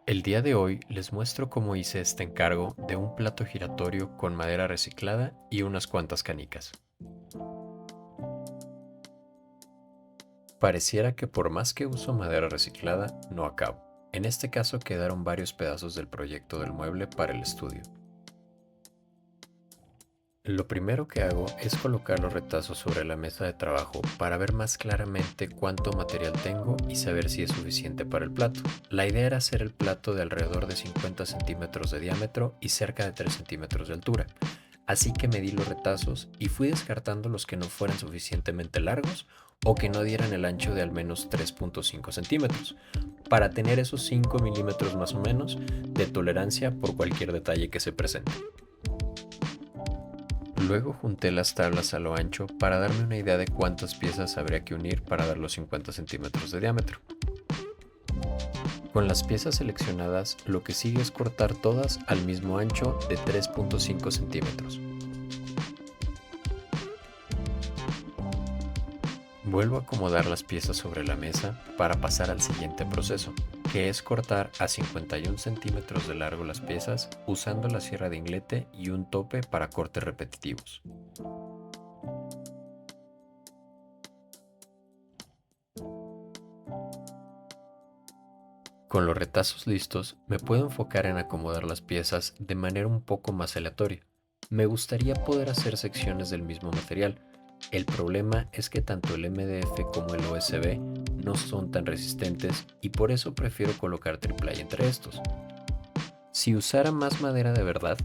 El día de hoy les muestro cómo hice este encargo de un plato giratorio con madera reciclada y unas cuantas canicas. Pareciera que por más que uso madera reciclada, no acabo. En este caso quedaron varios pedazos del proyecto del mueble para el estudio. Lo primero que hago es colocar los retazos sobre la mesa de trabajo para ver más claramente cuánto material tengo y saber si es suficiente para el plato. La idea era hacer el plato de alrededor de 50 centímetros de diámetro y cerca de 3 centímetros de altura. Así que medí los retazos y fui descartando los que no fueran suficientemente largos o que no dieran el ancho de al menos 3.5 centímetros, para tener esos 5 milímetros más o menos de tolerancia por cualquier detalle que se presente. Luego junté las tablas a lo ancho para darme una idea de cuántas piezas habría que unir para dar los 50 centímetros de diámetro. Con las piezas seleccionadas, lo que sigue es cortar todas al mismo ancho de 3.5 centímetros. Vuelvo a acomodar las piezas sobre la mesa para pasar al siguiente proceso, que es cortar a 51 centímetros de largo las piezas usando la sierra de inglete y un tope para cortes repetitivos. Con los retazos listos, me puedo enfocar en acomodar las piezas de manera un poco más aleatoria. Me gustaría poder hacer secciones del mismo material. El problema es que tanto el MDF como el OSB no son tan resistentes y por eso prefiero colocar triple entre estos. Si usara más madera de verdad,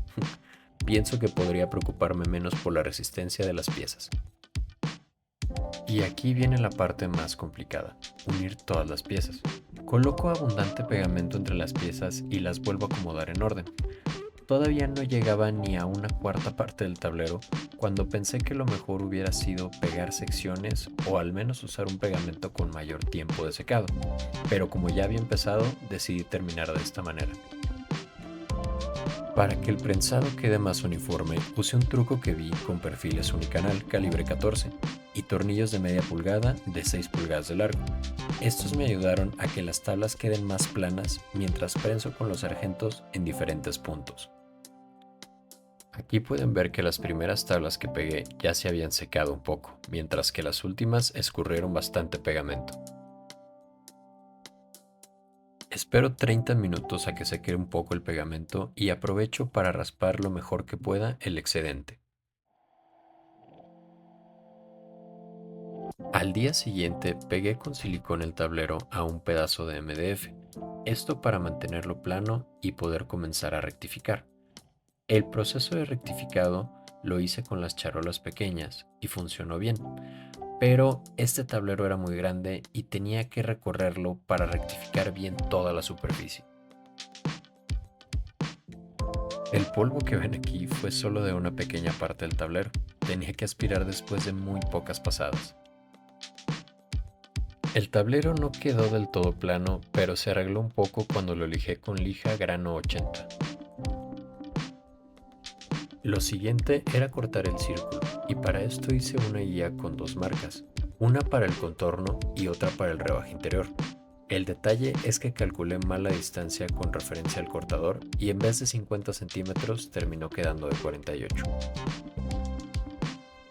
pienso que podría preocuparme menos por la resistencia de las piezas. Y aquí viene la parte más complicada, unir todas las piezas. Coloco abundante pegamento entre las piezas y las vuelvo a acomodar en orden. Todavía no llegaba ni a una cuarta parte del tablero cuando pensé que lo mejor hubiera sido pegar secciones o al menos usar un pegamento con mayor tiempo de secado. Pero como ya había empezado, decidí terminar de esta manera. Para que el prensado quede más uniforme, usé un truco que vi con perfiles unicanal calibre 14 y tornillos de media pulgada de 6 pulgadas de largo. Estos me ayudaron a que las tablas queden más planas mientras prenso con los sargentos en diferentes puntos. Aquí pueden ver que las primeras tablas que pegué ya se habían secado un poco, mientras que las últimas escurrieron bastante pegamento. Espero 30 minutos a que seque un poco el pegamento y aprovecho para raspar lo mejor que pueda el excedente. Al día siguiente pegué con silicón el tablero a un pedazo de MDF, esto para mantenerlo plano y poder comenzar a rectificar. El proceso de rectificado lo hice con las charolas pequeñas y funcionó bien, pero este tablero era muy grande y tenía que recorrerlo para rectificar bien toda la superficie. El polvo que ven aquí fue solo de una pequeña parte del tablero. Tenía que aspirar después de muy pocas pasadas. El tablero no quedó del todo plano, pero se arregló un poco cuando lo lijé con lija grano 80. Lo siguiente era cortar el círculo, y para esto hice una guía con dos marcas, una para el contorno y otra para el rebaje interior. El detalle es que calculé mal la distancia con referencia al cortador y en vez de 50 centímetros terminó quedando de 48.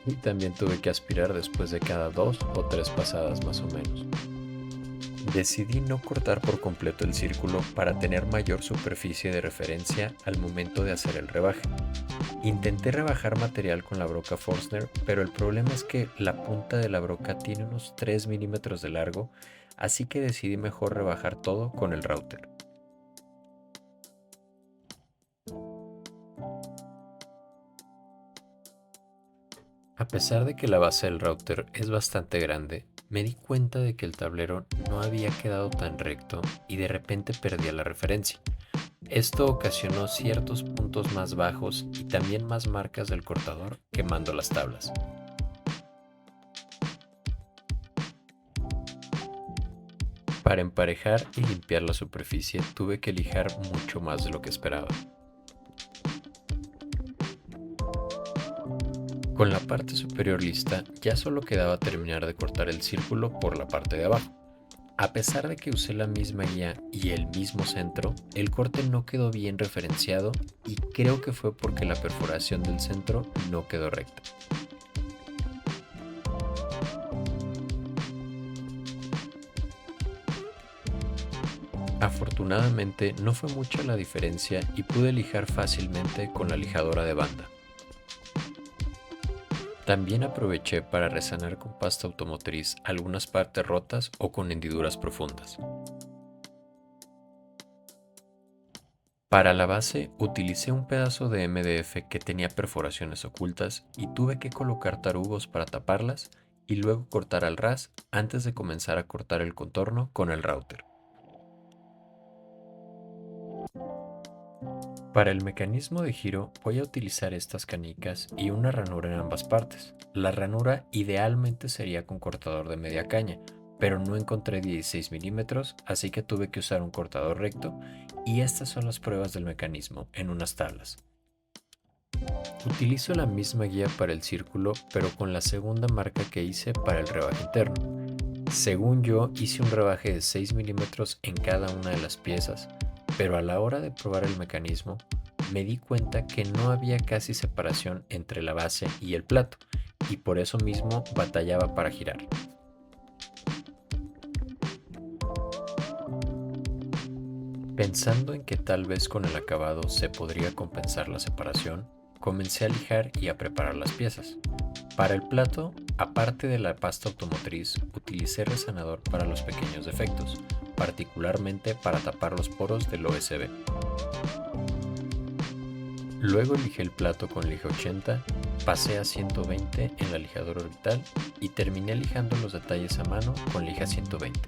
Y también tuve que aspirar después de cada 2 o 3 pasadas más o menos. Decidí no cortar por completo el círculo para tener mayor superficie de referencia al momento de hacer el rebaje. Intenté rebajar material con la broca Forstner, pero el problema es que la punta de la broca tiene unos 3 milímetros de largo, así que decidí mejor rebajar todo con el router. A pesar de que la base del router es bastante grande, me di cuenta de que el tablero no había quedado tan recto y de repente perdía la referencia. Esto ocasionó ciertos puntos más bajos y también más marcas del cortador quemando las tablas. Para emparejar y limpiar la superficie tuve que lijar mucho más de lo que esperaba. Con la parte superior lista, ya solo quedaba terminar de cortar el círculo por la parte de abajo. A pesar de que usé la misma guía y el mismo centro, el corte no quedó bien referenciado y creo que fue porque la perforación del centro no quedó recta. Afortunadamente no fue mucha la diferencia y pude lijar fácilmente con la lijadora de banda. También aproveché para resanar con pasta automotriz algunas partes rotas o con hendiduras profundas. Para la base utilicé un pedazo de MDF que tenía perforaciones ocultas y tuve que colocar tarugos para taparlas y luego cortar al ras antes de comenzar a cortar el contorno con el router. Para el mecanismo de giro voy a utilizar estas canicas y una ranura en ambas partes. La ranura idealmente sería con cortador de media caña, pero no encontré 16 milímetros, así que tuve que usar un cortador recto y estas son las pruebas del mecanismo en unas tablas. Utilizo la misma guía para el círculo, pero con la segunda marca que hice para el rebaje interno. Según yo, hice un rebaje de 6 milímetros en cada una de las piezas, pero a la hora de probar el mecanismo, me di cuenta que no había casi separación entre la base y el plato, y por eso mismo batallaba para girar. Pensando en que tal vez con el acabado se podría compensar la separación, comencé a lijar y a preparar las piezas. Para el plato, aparte de la pasta automotriz, utilicé resanador para los pequeños defectos, particularmente para tapar los poros del OSB. Luego lijé el plato con lija 80, pasé a 120 en la lijadora orbital y terminé lijando los detalles a mano con lija 120.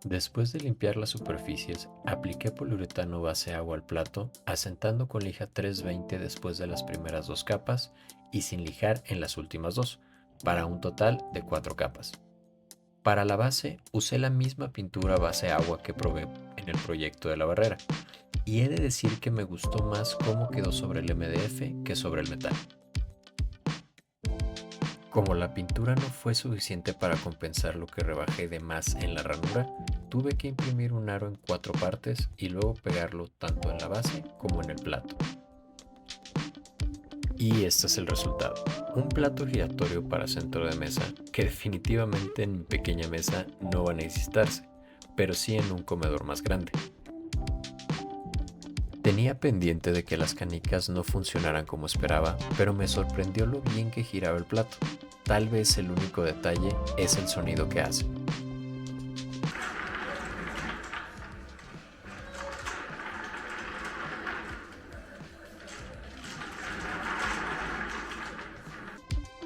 Después de limpiar las superficies, apliqué poliuretano base agua al plato, asentando con lija 320 después de las primeras dos capas y sin lijar en las últimas dos, para un total de 4 capas. Para la base, usé la misma pintura base agua que probé en el proyecto de la barrera, y he de decir que me gustó más cómo quedó sobre el MDF que sobre el metal. Como la pintura no fue suficiente para compensar lo que rebajé de más en la ranura, tuve que imprimir un aro en 4 partes y luego pegarlo tanto en la base como en el plato. Y este es el resultado. Un plato giratorio para centro de mesa que definitivamente en mi pequeña mesa no va a necesitarse, pero sí en un comedor más grande. Tenía pendiente de que las canicas no funcionaran como esperaba, pero me sorprendió lo bien que giraba el plato. Tal vez el único detalle es el sonido que hace.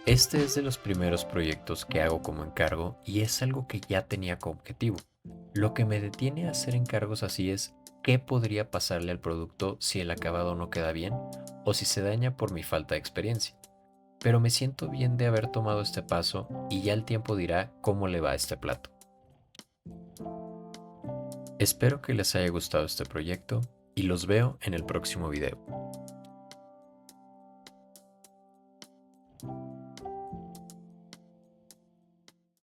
Este es de los primeros proyectos que hago como encargo y es algo que ya tenía como objetivo. Lo que me detiene a hacer encargos así es qué podría pasarle al producto si el acabado no queda bien o si se daña por mi falta de experiencia. Pero me siento bien de haber tomado este paso y ya el tiempo dirá cómo le va a este plato. Espero que les haya gustado este proyecto y los veo en el próximo video.